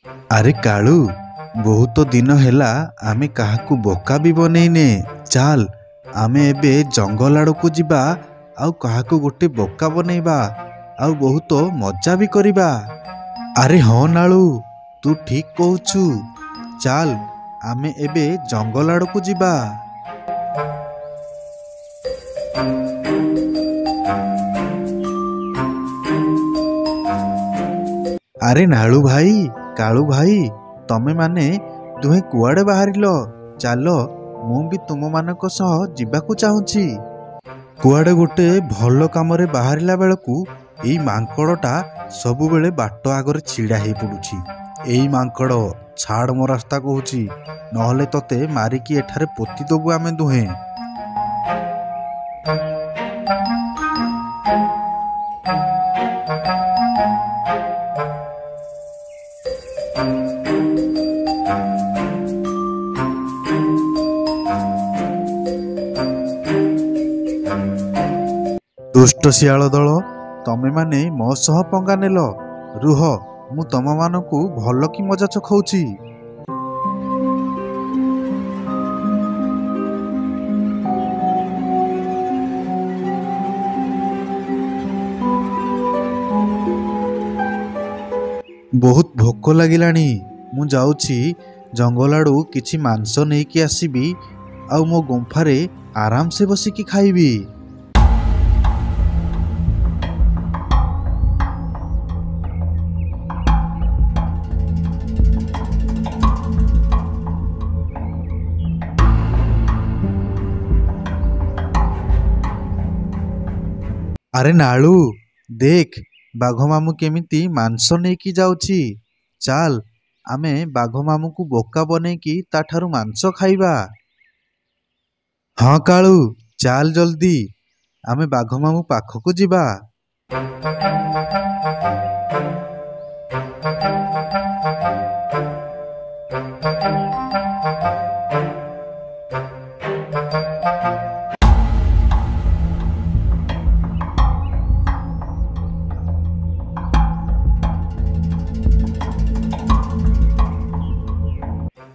ଆରେ କାଳୁ, ବହୁତ ଦିନ ହେଲା ଆମେ କାହାକୁ ବୋକା ବି ବନେଇନେ। ଚାଲ ଆମେ ଏବେ ଜଙ୍ଗଲ ଆଡ଼କୁ ଯିବା, ଆଉ କାହାକୁ ଗୋଟେ ବୋକା ବନେଇବା, ଆଉ ବହୁତ ମଜା ବି କରିବା। ଆରେ ହଁ ନାଳୁ, ତୁ ଠିକ କହୁଛୁ। ଚାଲ ଆମେ ଏବେ ଜଙ୍ଗଲ ଆଡ଼କୁ ଯିବା। ଆରେ ନାଳୁ ଭାଇ, କାଳୁ ଭାଇ, ତମେ ମାନେ ଦୁହେଁ କୁଆଡ଼େ ବାହାରିଲ? ଚାଲ ମୁଁ ବି ତୁମମାନଙ୍କ ସହ ଯିବାକୁ ଚାହୁଁଛି। କୁଆଡ଼େ ଗୋଟେ ଭଲ କାମରେ ବାହାରିଲା ବେଳକୁ ଏଇ ମାଙ୍କଡ଼ଟା ସବୁବେଳେ ବାଟ ଆଗରେ ଛିଡ଼ା ହେଇ ପଡ଼ୁଛି। ଏଇ ମାଙ୍କଡ଼, ଛାଡ଼ ମୋ ରାସ୍ତା କହୁଛି, ନହେଲେ ତତେ ମାରିକି ଏଠାରେ ପୋତି ଦେବୁ ଆମେ ଦୁହେଁ। ଦୁଷ୍ଟ ଶିଆଳ ଦଳ, ତମେମାନେ ମୋ ସହ ପଙ୍ଗା ନେଲ। ରୁହ, ମୁଁ ତମମାନଙ୍କୁ ଭଲ କି ମଜା ଚଖଉଛି। ବହୁତ ଭୋକ ଲାଗିଲାଣି। ମୁଁ ଯାଉଛି ଜଙ୍ଗଲ ଆଡ଼ୁ କିଛି ମାଂସ ନେଇକି ଆସିବି, ଆଉ ମୋ ଗୁମ୍ଫାରେ ଆରାମସେ ବସିକି ଖାଇବି। ଆରେ ନାଳୁ, ଦେଖ ବାଘ ମାମୁଁ କେମିତି ମାଂସ ନେଇକି ଯାଉଛି। ଚାଲ ଆମେ ବାଘ ମାମୁଁକୁ ବୋକା ବନେଇକି ତାଠାରୁ ମାଂସ ଖାଇବା। ହଁ କାଳୁ, ଚାଲ ଜଲ୍ଦି, ଆମେ ବାଘ ମାମୁଁ ପାଖକୁ ଯିବା।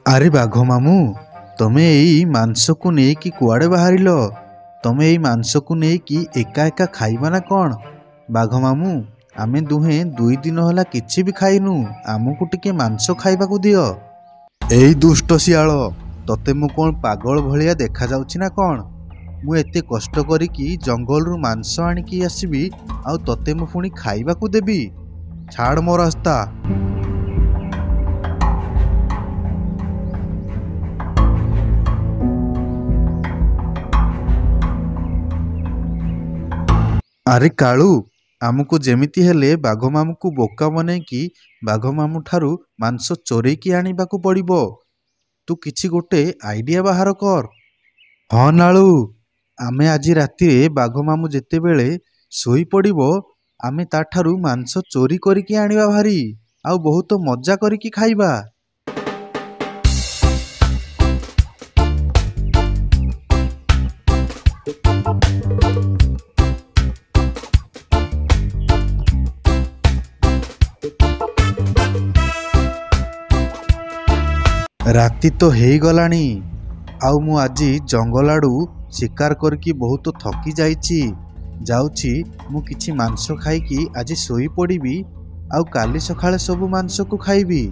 ଆରେ ବାଘ ମାମୁଁ, ତମେ ଏଇ ମାଂସକୁ ନେଇକି କୁଆଡ଼େ ବାହାରିଲ? ତମେ ଏଇ ମାଂସକୁ ନେଇକି ଏକା ଏକା ଖାଇବ ନା କ'ଣ? ବାଘ ମାମୁଁ, ଆମେ ଦୁହେଁ 2 ଦିନ ହେଲା କିଛି ବି ଖାଇନୁ। ଆମକୁ ଟିକେ ମାଂସ ଖାଇବାକୁ ଦିଅ। ଏଇ ଦୁଷ୍ଟ ଶିଆଳ, ତତେ ମୁଁ କ'ଣ ପାଗଳ ଭଳିଆ ଦେଖାଯାଉଛି ନା କ'ଣ? ମୁଁ ଏତେ କଷ୍ଟ କରିକି ଜଙ୍ଗଲରୁ ମାଂସ ଆଣିକି ଆସିବି, ଆଉ ତତେ ମୁଁ ପୁଣି ଖାଇବାକୁ ଦେବି? ଛାଡ଼ ମୋ ରାସ୍ତା। ଆରେ କାଳୁ, ଆମକୁ ଯେମିତି ହେଲେ ବାଘ ମାମୁଁକୁ ବୋକା ବନେଇକି ବାଘ ମାମୁଁ ଠାରୁ ମାଂସ ଚୋରେଇକି ଆଣିବାକୁ ପଡ଼ିବ। ତୁ କିଛି ଗୋଟେ ଆଇଡ଼ିଆ ବାହାର କର। ହଁ ନାଳୁ, ଆମେ ଆଜି ରାତିରେ ବାଘ ମାମୁଁ ଯେତେବେଳେ ଶୋଇପଡ଼ିବ, ଆମେ ତାଠାରୁ ମାଂସ ଚୋରି କରିକି ଆଣିବା ଭାରି, ଆଉ ବହୁତ ମଜା କରିକି ଖାଇବା। ରାତି ତ ହେଇଗଲାଣି, ଆଉ ମୁଁ ଆଜି ଜଙ୍ଗଲ ଆଡ଼ୁ ଶିକାର କରିକି ବହୁତ ଥକି ଯାଇଛି। ଯାଉଛି ମୁଁ କିଛି ମାଂସ ଖାଇକି ଆଜି ଶୋଇପଡ଼ିବି, ଆଉ କାଲି ସକାଳେ ସବୁ ମାଂସକୁ ଖାଇବି।